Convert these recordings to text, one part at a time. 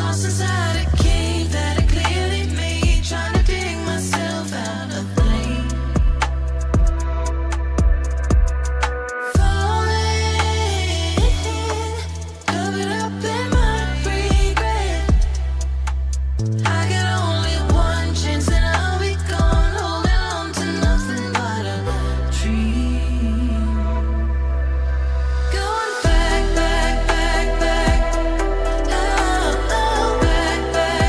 Lost inside a cave that I clearly made, trying to dig myself out of pain. Falling, covered up in my regret. I got only one chance and I'll be gone, holding on to nothing but a dream. Going back, back, back, back. Oh, oh, back, back,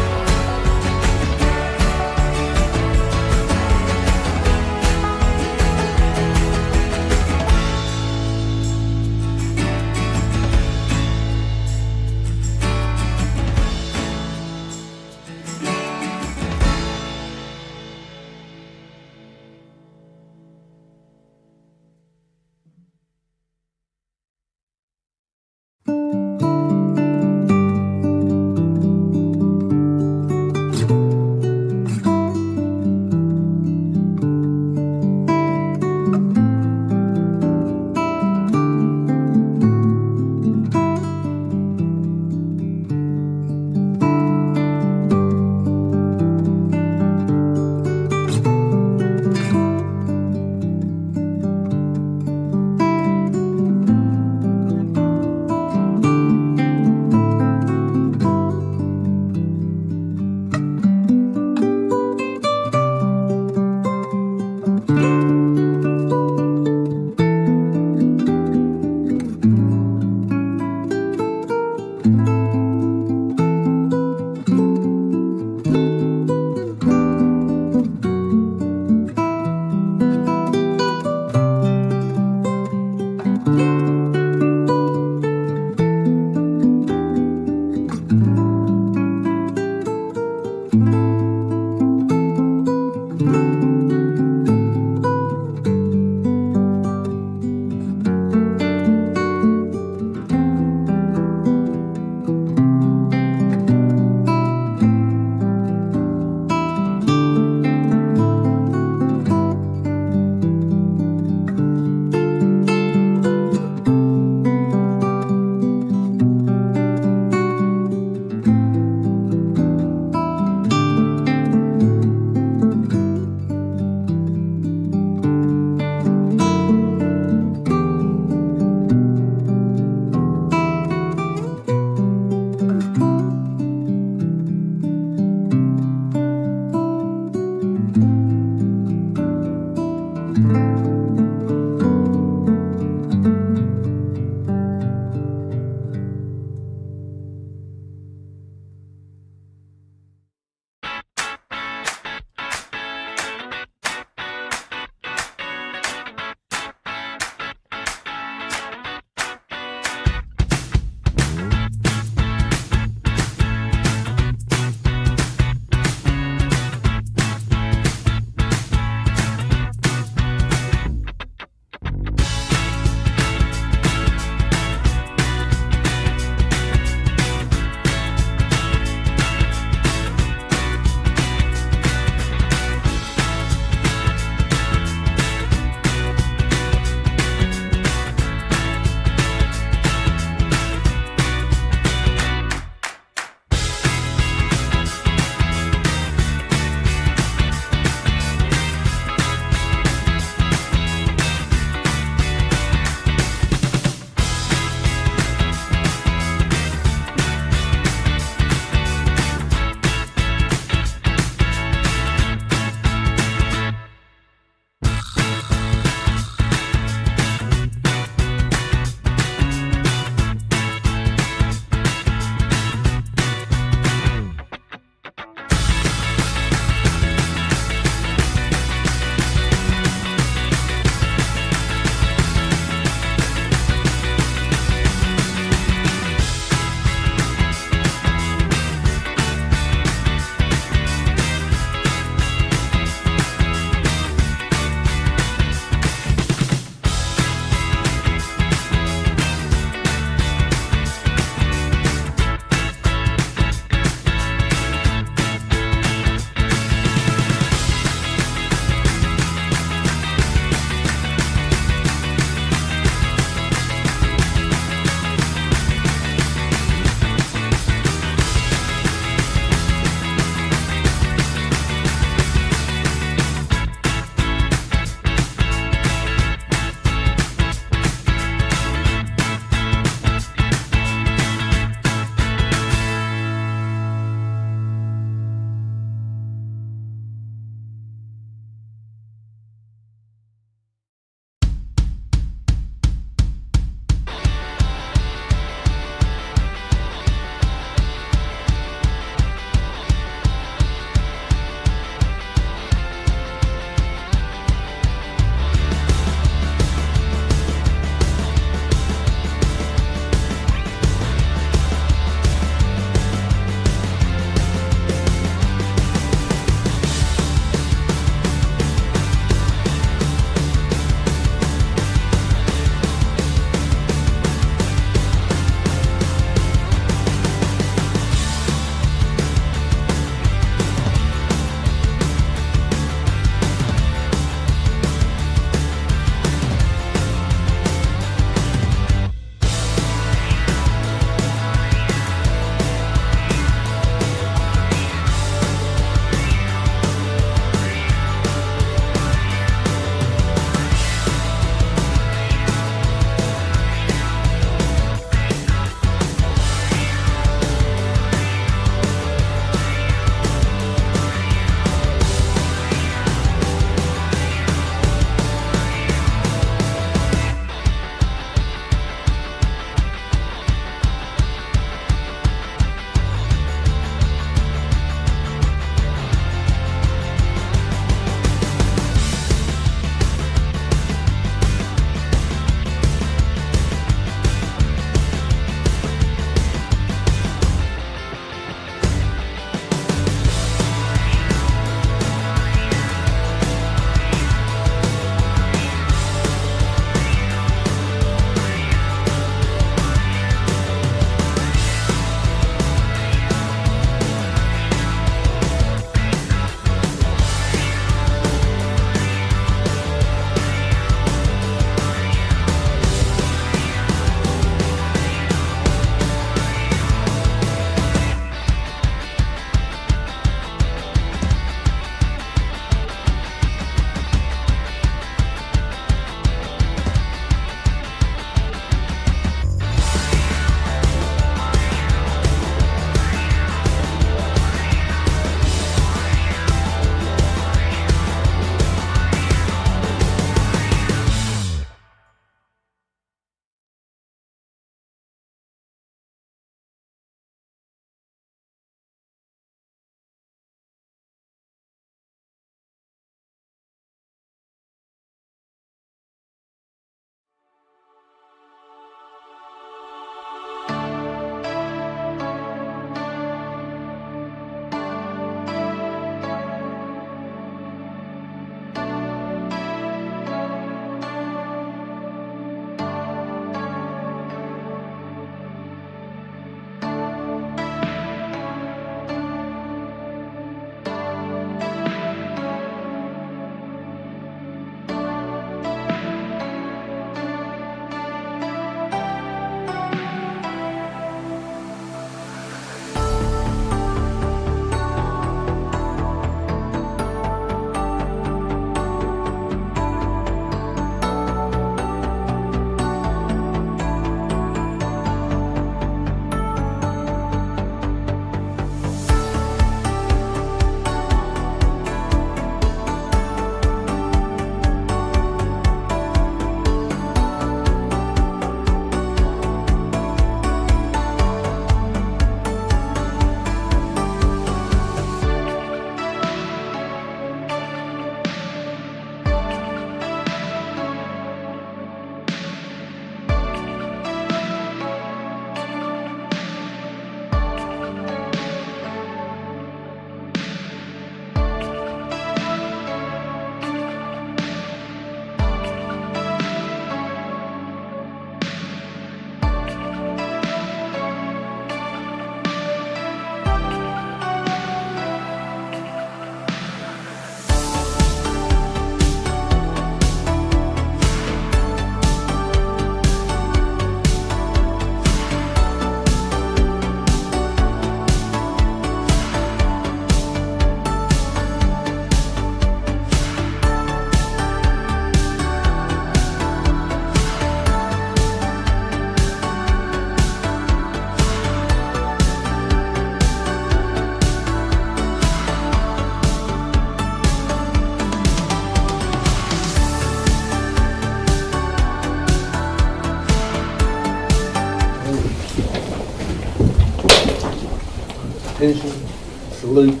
Attention, salute,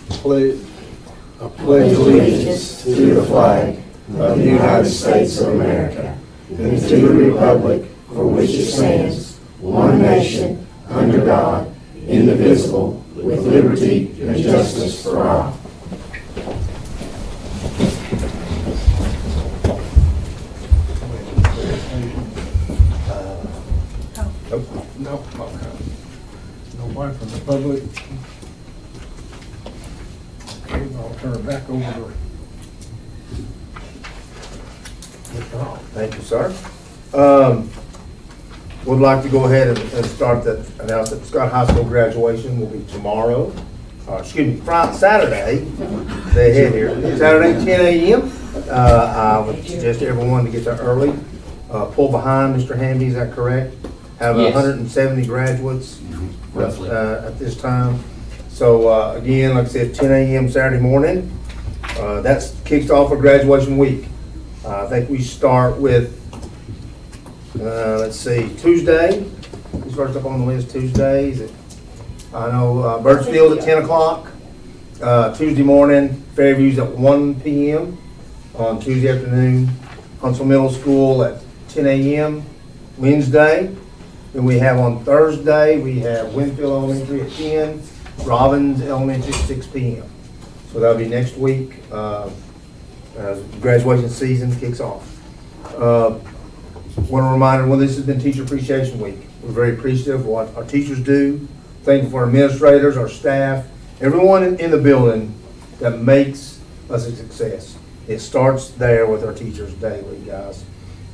pledge. I pledge allegiance to the flag of the United States of America and to the republic for which it stands, one nation, under God, indivisible, with liberty and justice for all. No, okay. Nobody from the public. Okay, I'll turn it back over to Mr. Hall. Thank you, sir. Would like to go ahead and start that, announce that Scott High School graduation will be tomorrow, Saturday, they head here, Saturday, 10 a.m. I would suggest everyone to get there early, pull behind Mr. Hamby, is that correct? Have Yes. 170 graduates Roughly. at this time. So again, like I said, 10 a.m. Saturday morning. That's kicks off a graduation week. I think we start with, let's see, Tuesday. Who's first up on the list? Tuesdays. I know Birchfield at 10 o'clock. Tuesday morning, Fairview's at 1 p.m. on Tuesday afternoon. Huntsville Middle School at 10 a.m. Wednesday. Then we have on Thursday, we have Winfield Elementary at 10, Robbins Elementary at 6 p.m. So that'll be next week, as graduation season kicks off. Want to remind everyone, this has been Teacher Appreciation Week. We're very appreciative of what our teachers do. Thankful for our administrators, our staff, everyone in the building that makes us a success. It starts there with our teachers daily, guys.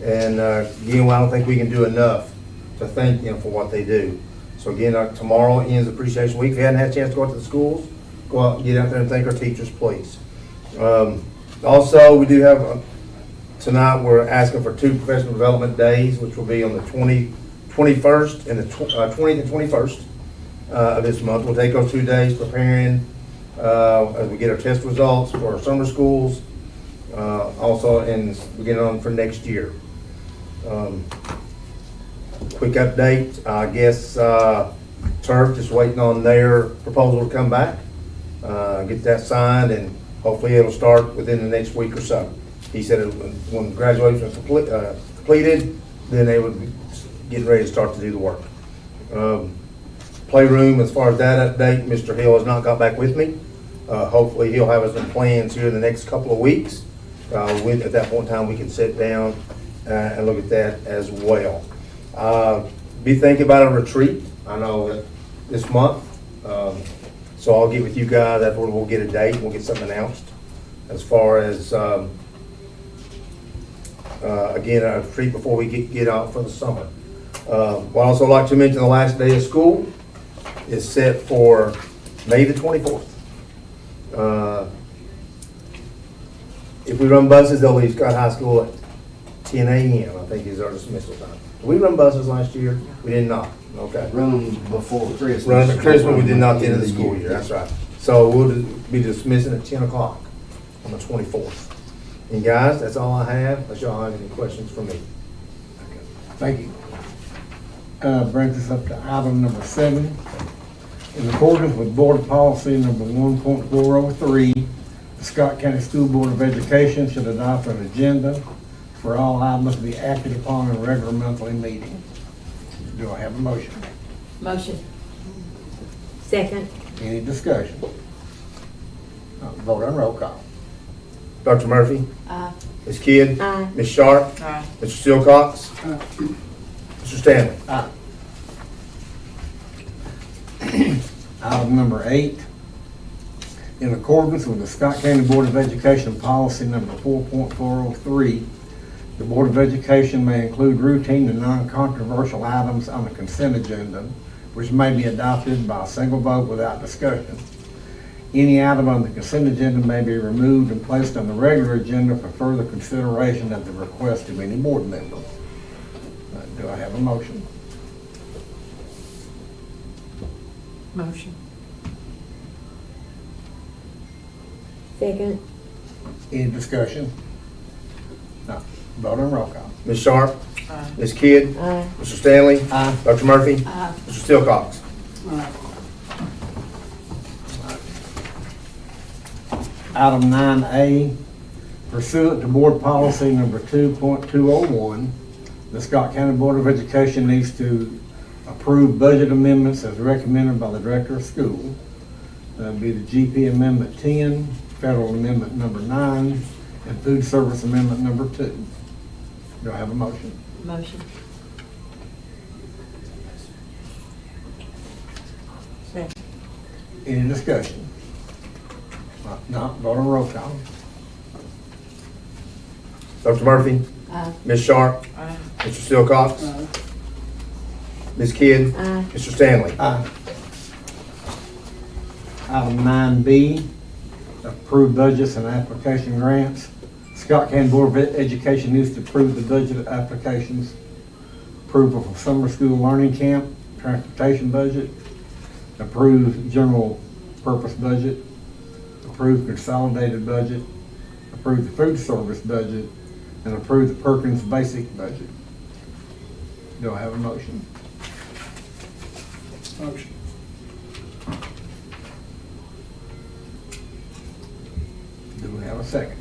And again, I don't think we can do enough to thank them for what they do. So again, tomorrow ends Appreciation Week. If you hadn't had a chance to go out to the schools, go out and get out there and thank our teachers, please. Also, we do have, tonight we're asking for 2 professional development days, which will be on the 21st and the 20th and 21st of this month. We'll take those 2 days preparing as we get our test results for our summer schools, also, and we get on for next year. Quick update, I guess Turf just waiting on their proposal to come back, get that signed, and hopefully it'll start within the next week or so. He said when graduation was completed, then they would be getting ready to start to do the work. Playroom, as far as that update, Mr. Hill has not got back with me. Hopefully he'll have us some plans here in the next couple of weeks. At that point in time, we can sit down and look at that as well. Be thinking about a retreat. I know that this month, so I'll get with you guys. That's where we'll get a date. We'll get something announced as far as again a retreat before we get out for the summer. I'd also like to mention the last day of school is set for May the 24th. If we run buses, they'll leave Scott High School at 10 a.m. I think is our dismissal time. Did we run buses last year? We did not. Okay. Run them before Christmas. Run at Christmas, we did not at the end of the school year. That's right. So we'll be dismissing at 10 o'clock on the 24th. And guys, that's all I have. Unless y'all have any questions for me. Thank you. Brings us up to item number 7. In accordance with Board Policy number 1.403, the Scott County School Board of Education should adopt an agenda for all items to be acted upon in a regular monthly meeting. Do I have a motion? Motion. Second. Any discussion? Vote on roll call. Dr. Murphy? Aye. Ms. Kidd? Aye. Ms. Sharp? Aye. Mr. Silcox? Mr. Stanley? Aye. Item number 8. In accordance with the Scott County Board of Education Policy number 4.403, the Board of Education may include routine and non-controversial items on the consent agenda, which may be adopted by a single vote without discussion. Any item on the consent agenda may be removed and placed on the regular agenda for further consideration at the request of any board member. Do I have a motion? Motion. Second. Any discussion? No. Vote on roll call. Ms. Sharp? Aye. Ms. Kidd? Aye. Mr. Stanley? Aye. Dr. Murphy? Aye. Mr. Silcox? Item 9A, pursuant to board policy number 2.201, the Scott County Board of Education needs to approve budget amendments as recommended by the Director of School. That'd be the GP Amendment 10, Federal Amendment number 9, and Food Service Amendment number 2. Do I have a motion? Motion. Second. Any discussion? Not, vote on roll call. Dr. Murphy? Aye. Ms. Sharp? Aye. Mr. Silcox? Ms. Kidd? Aye. Mr. Stanley? Aye. Item 9B, approve budgets and application grants. Scott County Board of Education needs to approve the budget applications. Approval for summer school learning camp, transportation budget, approve general purpose budget, approve consolidated budget, approve the food service budget, and approve the Perkins basic budget. Do I have a motion? Motion. Do we have a second?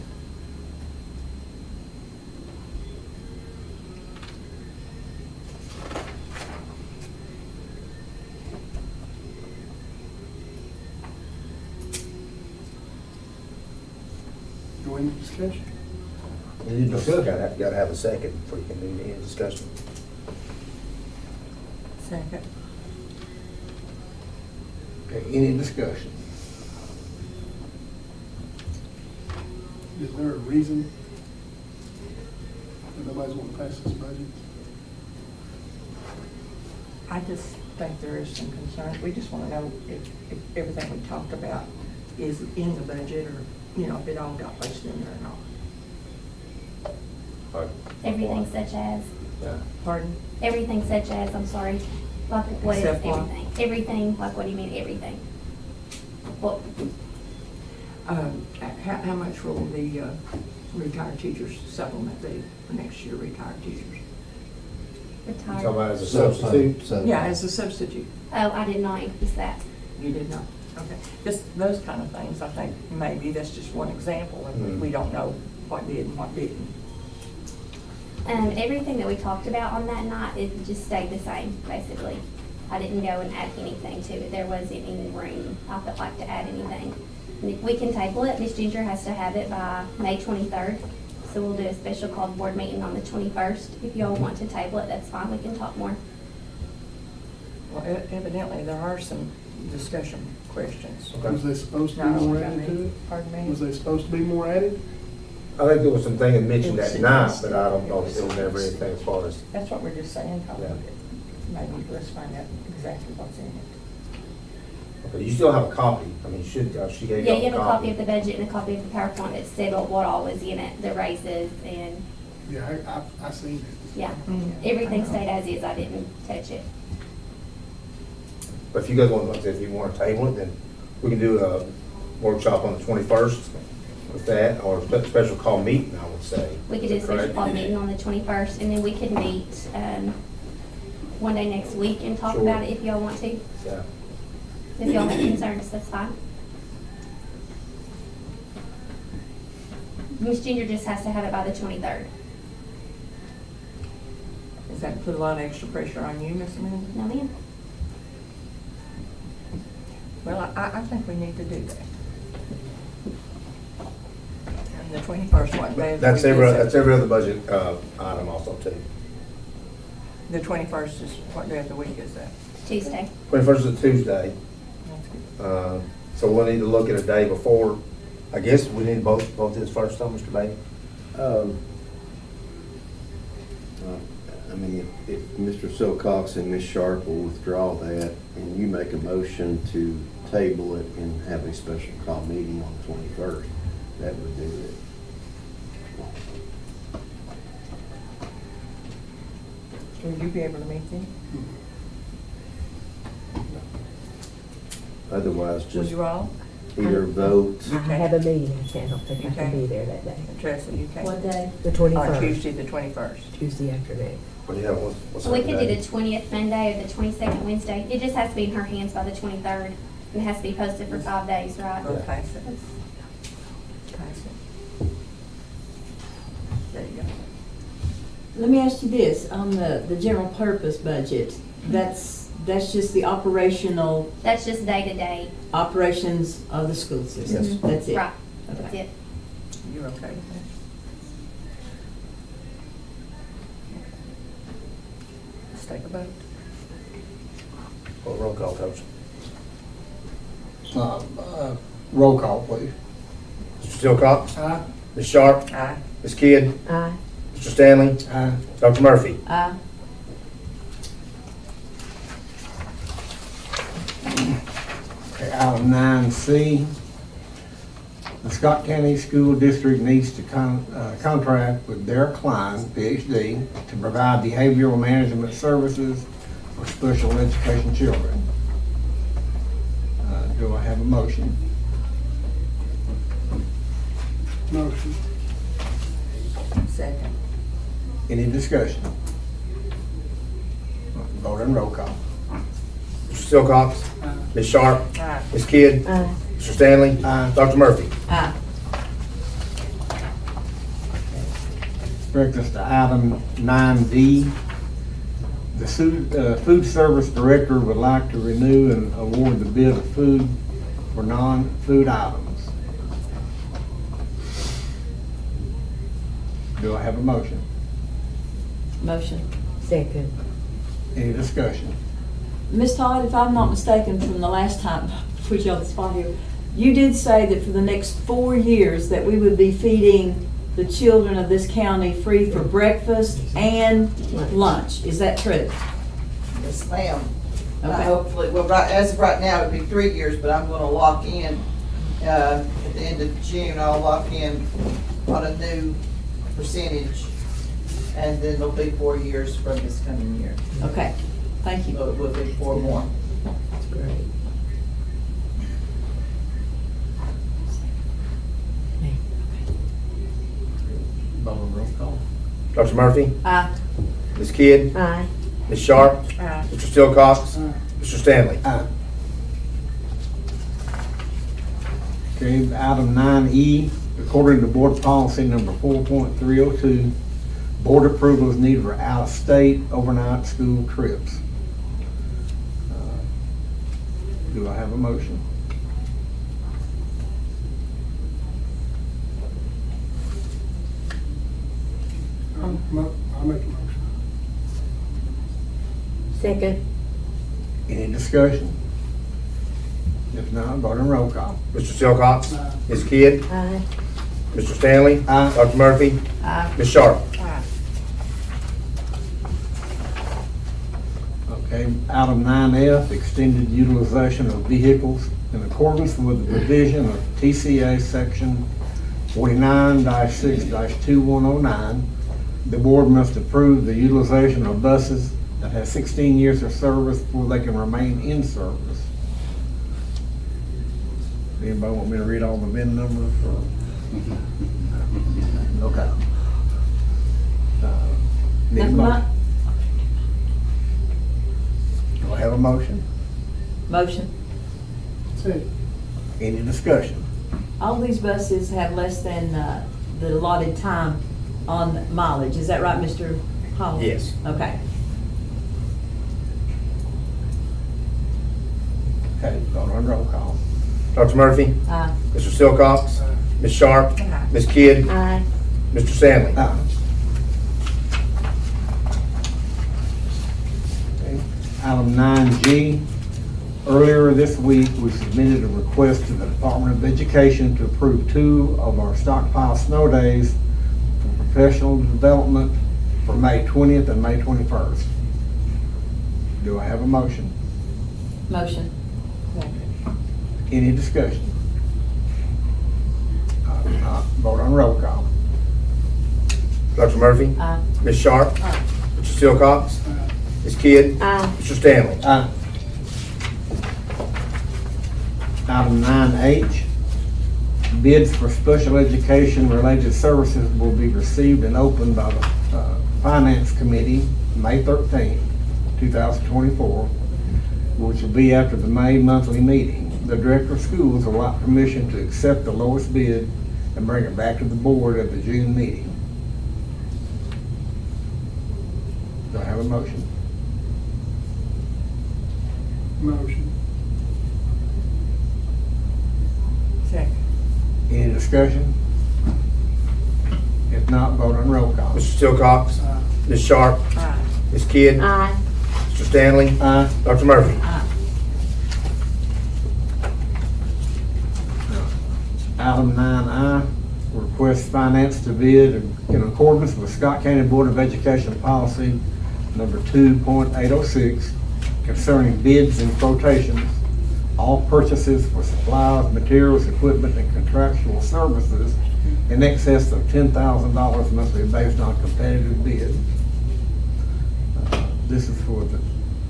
Do any discussion? You still gotta have a second before you can do any discussion. Second. Okay, any discussion? Is there a reason that nobody's want to pass this budget? I just think there is some concern. We just want to know if everything we talked about is in the budget or, you know, if it all got placed in there or not. Everything such as, Pardon? everything such as, I'm sorry, like what is Except what? everything? Everything, like what do you mean, everything? Well, How much will the retired teachers supplement be for next year, retired teachers? You talking retired. about as a substitute? Yeah, as a substitute. Oh, I did not increase that. You did not? Okay. Just those kind of things, I think maybe that's just one example, and we don't know what did and what didn't. Everything that we talked about on that night, it just stayed the same, basically. I didn't go and add anything to it. There wasn't any room, I felt like, to add anything. And if we can table it, Ms. Ginger has to have it by May 23rd. So we'll do a special called board meeting on the 21st. If y'all want to table it, that's fine, we can talk more. Well, evidently, there are some discussion questions. Was they supposed to be Not more only by added to me. it? Pardon me? Was they supposed to be more added? I think there was some thing mentioned It was that night, but suggested. I don't know if It there was was never suggested. anything as far as. That's what we're just saying, Tom. Yeah. Maybe let's find out exactly what's in it. Okay, you still have a copy. I mean, she gave Yeah, you you have a copy of the budget and a copy of the PowerPoint that said what all was in it, the raises and, Yeah, I seen it. yeah. Mm. Everything stayed as is, I didn't touch it. But if you guys want, like I said, if you want to table it, then we can do a workshop on the 21st with that, or a special call meeting, I would say. We could do a Is that special correct? call meeting on the 21st, and then we could meet one day next week and talk Sure. about it if y'all want to. Yeah. If y'all have concerns, that's fine. Ms. Ginger just has to have it by the 23rd. Does that put a lot of extra pressure on you, Miss Amanda? No, ma'am. Well, I think we need to do that. And the 21st, what day of the week That's every, is it? that's every other budget item also too. The 21st is, what day of the week is that? Tuesday. 21st is a Tuesday, That's good. so we'll need to look at a day before. I guess we need both this first, though, Mr. Bailey? I mean, if Mr. Silcox and Ms. Sharp will withdraw that, and you make a motion to table it and have a special call meeting on the 21st, that would do it. Will you be able to meet them? Otherwise, Will just you all? either vote. You I have can't? a meeting, I don't think I can Okay. be there that day. Teresa, you can't? What day? The On 21st, Tuesday, the 21st. Tuesday afternoon. Well, yeah, what's So we that could do day? the 20th Monday or the 22nd Wednesday. It just has to be in her hands by the 23rd. And it has to be posted for 5 days, right? Okay, so There you go. Let me ask you this, on the general purpose budget, that's just the operational, That's just day-to-day. operations of the school system? Yes. That's it? Right, that's Okay. it. You're okay with that? Let's take a vote. Roll call, Coach. Roll call, please. Mr. Silcox? Aye. Ms. Sharp? Aye. Ms. Kidd? Aye. Mr. Stanley? Aye. Dr. Murphy? Aye. Okay, item 9C, the Scott County School District needs to contract with Derek Klein, PhD, to provide behavioral management services for special education children. Do I have a motion? Motion. Second. Any discussion? Vote and roll call. Mr. Silcox? Ms. Sharp? Aye. Ms. Kidd? Aye. Mr. Stanley? Aye. Dr. Murphy? Aye. Brings us to item 9D. The food service director would like to renew and award the bid of food for non-food items. Do I have a motion? Motion. Second. Any discussion? Ms. Todd, if I'm not mistaken from the last time, put you on the spot here, you did say that for the next 4 years that we would be feeding the children of this county free for breakfast and lunch. Is that true? Yes, ma'am. Okay. Hopefully, well, as of right now, it'd be 3 years, but I'm gonna lock in, at the end of June, I'll lock in on a new percentage. And then it'll be 4 years from this coming year. Okay, thank you. So it will be 4 more. That's great. Vote and roll call. Dr. Murphy? Aye. Ms. Kidd? Aye. Ms. Sharp? Aye. Mr. Silcox? Mr. Stanley? Aye. Okay, item 9E, according to board policy number 4.302, board approval is needed for out-of-state overnight school trips. Do I have a motion? I'll make a motion. Second. Any discussion? If not, vote and roll call. Mr. Silcox? Ms. Kidd? Aye. Mr. Stanley? Aye. Dr. Murphy? Aye. Ms. Sharp? Aye. Okay, item 9F, extended utilization of vehicles in accordance with the provision of TCA section 49-6-2109. The board must approve the utilization of buses that have 16 years of service before they can remain in service. Anybody want me to read all the VIN numbers? Okay. Need a Nothing motion? like- Do I have a motion? Motion. Second. Any discussion? All these buses have less than the allotted time on mileage. Is that right, Mr. Hall? Yes. Okay. Okay, vote on roll call. Dr. Murphy? Aye. Mr. Silcox? Ms. Sharp? Aye. Ms. Kidd? Aye. Mr. Stanley? Aye. Okay, item 9G. Earlier this week, we submitted a request to the Department of Education to approve 2 of our stockpile snow days for professional development for May 20th and May 21st. Do I have a motion? Motion. Any discussion? Vote on roll call. Dr. Murphy? Aye. Ms. Sharp? Mr. Silcox? Ms. Kidd? Aye. Mr. Stanley? Aye. Item 9H, bids for special education related services will be received and opened by the Finance Committee May 13, 2024, which will be after the May monthly meeting. The Director of Schools will like permission to accept the lowest bid and bring it back to the board at the June meeting. have a motion? Motion. Second. Any discussion? If not, vote on roll call. Mr. Silcox? Ms. Sharp? Aye. Ms. Kidd? Aye. Mr. Stanley? Aye. Dr. Murphy? Item 9I, request finance to bid in accordance with Scott County Board of Education policy number 2.806 concerning bids and quotations. All purchases for supplies, materials, equipment, and contractual services in excess of $10,000 must be based on competitive bid. This is for the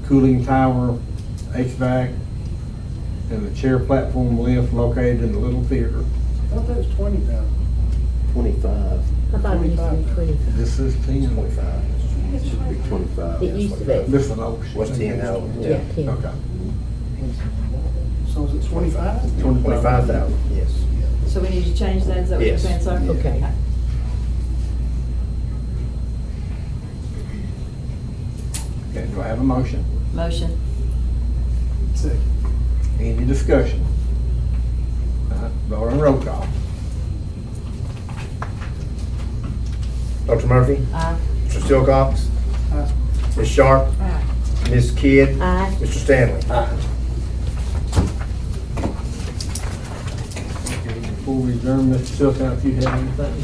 cooling tower, HVAC, and the chair platform lift located in the Little Theater. I thought that was 20,000. 25. I thought it used to be 25. This is 10. 25. It should be 25. It used to be. This is an old. What's 10 now? Yeah, 10. Okay. So is it 25? 25,000, yes. So we need to change that, is that what you're Yes. saying, sir? Okay. Okay, do I have a motion? Motion. Second. Any discussion? Vote on roll call. Dr. Murphy? Aye. Mr. Silcox? Aye. Ms. Sharp? Aye. Ms. Kidd? Aye. Mr. Stanley? Okay, before we adjourn, Mr. Silcox, if you have anything?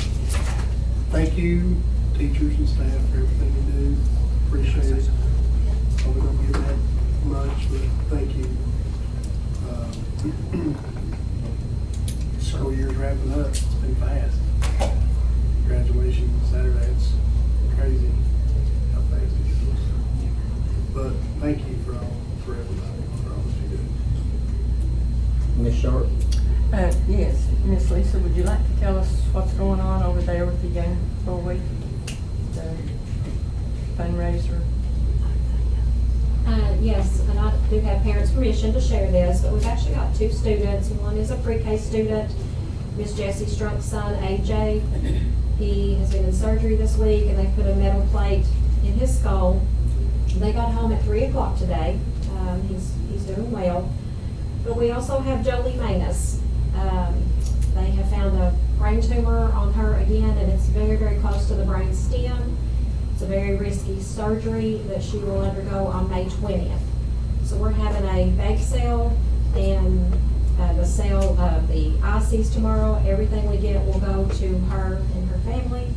Thank you, teachers and staff, for everything you do. Appreciate it. Probably don't get that much, but thank you. School year's wrapping up. It's been fast. Graduation Saturday, it's crazy how fast it goes. But thank you for everybody, for all that you do. Ms. Sharp? Yes, Miss Lisa, would you like to tell us what's going on over there with the Young for Week? The fundraiser? Yes, and I do have parents' permission to share this, but we've actually got two students. One is a pre-K student, Miss Jessie Strunk's son, AJ. He has been in surgery this week, and they put a metal plate in his skull. They got home at 3 o'clock today. He's doing well. But we also have Jolie Manus. They have found a brain tumor on her again, and it's very, very close to the brain stem. It's a very risky surgery that she will undergo on May 20th. So we're having a bake sale and the sale of the ICs tomorrow. Everything we get will go to her and her family.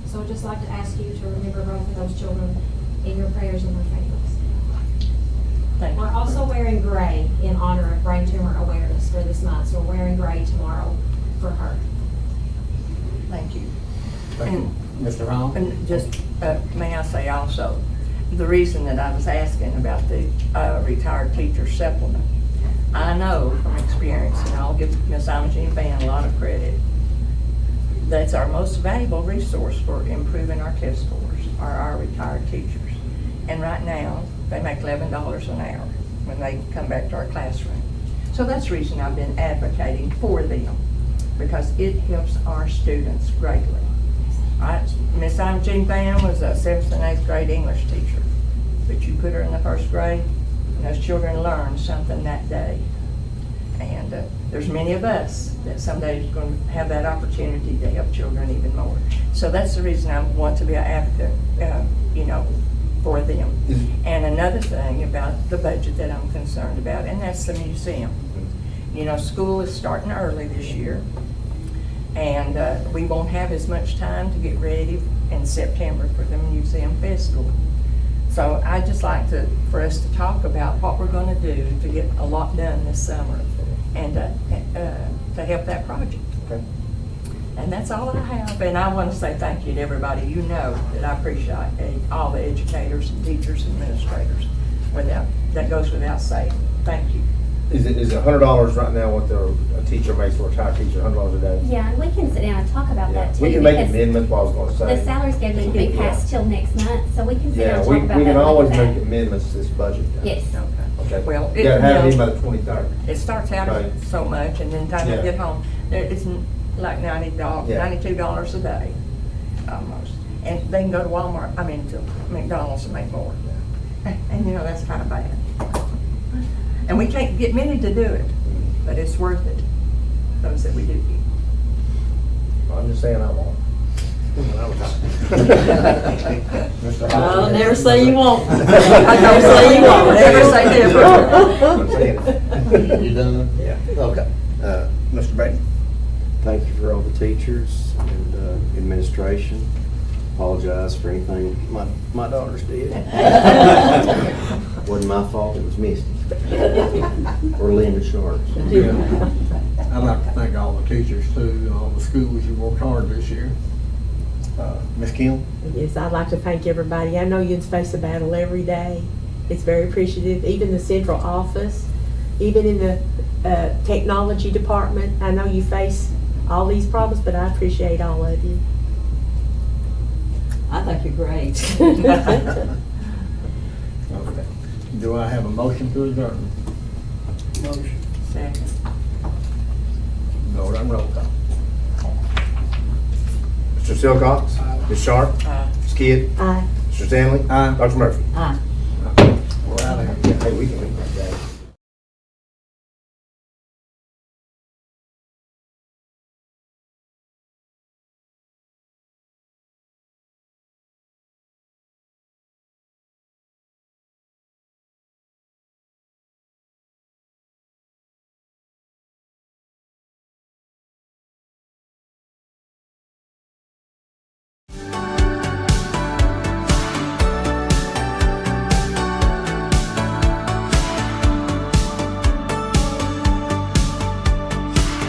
So I'd just like to ask you to remember both of those children in your prayers and their families. Thank you. We're also wearing gray in honor of brain tumor awareness for this month. So we're wearing gray tomorrow for her. Thank you. Thank you. Mr. Hall? And just, may I say also, the reason that I was asking about the retired teacher supplement, I know from experience, and I'll give Ms. Imogene Van a lot of credit, that's our most valuable resource for improving our test scores, are our retired teachers. And right now, they make $11 an hour when they come back to our classroom. So that's the reason I've been advocating for them, because it helps our students greatly. Miss Imogene Van was a 7th and 8th grade English teacher, but you put her in the 1st grade, and those children learn something that day. And there's many of us that someday is going to have that opportunity to help children even more. So that's the reason I want to be an advocate, for them. And another thing about the budget that I'm concerned about, and that's the museum. School is starting early this year, and we won't have as much time to get ready in September for the museum festival. So I'd just like for us to talk about what we're going to do to get a lot done this summer and to help that project. Okay. And that's all I have. And I want to say thank you to everybody. You know that I appreciate all the educators and teachers and administrators. That goes without saying. Thank you. Is it $100 right now what a teacher makes for a retired teacher, $100 a day? Yeah, and we can sit down and talk about Yeah. that too. We can make because amendments, what I was gonna The say. salary schedule will be Yeah. passed till next month, so we can sit down Yeah, and we talk about that. can and always look at make that. amendments to this budget. Yes. Okay. Well, You gotta have it in by the 23rd. It starts out Right. so much, and then time to Yeah. get home, it's like $92 Yeah. $92 a day, almost. and they can go to Walmart, to McDonald's and make more. And you know, that's kind of bad. And we can't get many to do it, but it's worth it, those that we do get. I'm just saying I won't. Mr. I'll never say you won't. I never say you won't, never say never. You done? Yeah. Okay. Mr. Bailey? Thank you for all the teachers and administration. Apologize for anything my daughters did. Wasn't my fault, it was Misty. Or Linda Sharp. I'd like to thank all the teachers too, all the schools who worked hard this year. Ms. Kim? Yes, I'd like to thank everybody. I know you face a battle every day. It's very appreciative, even the central office, even in the technology department. I know you face all these problems, but I appreciate all of you. I think you're great. Okay. Do I have a motion to adjourn? Motion. Second. Vote on roll call. Mr. Silcox? Ms. Sharp? Ms. Kidd? Aye. Mr. Stanley? Aye. Dr. Murphy? Aye. We're out of here. Hey, we can make that.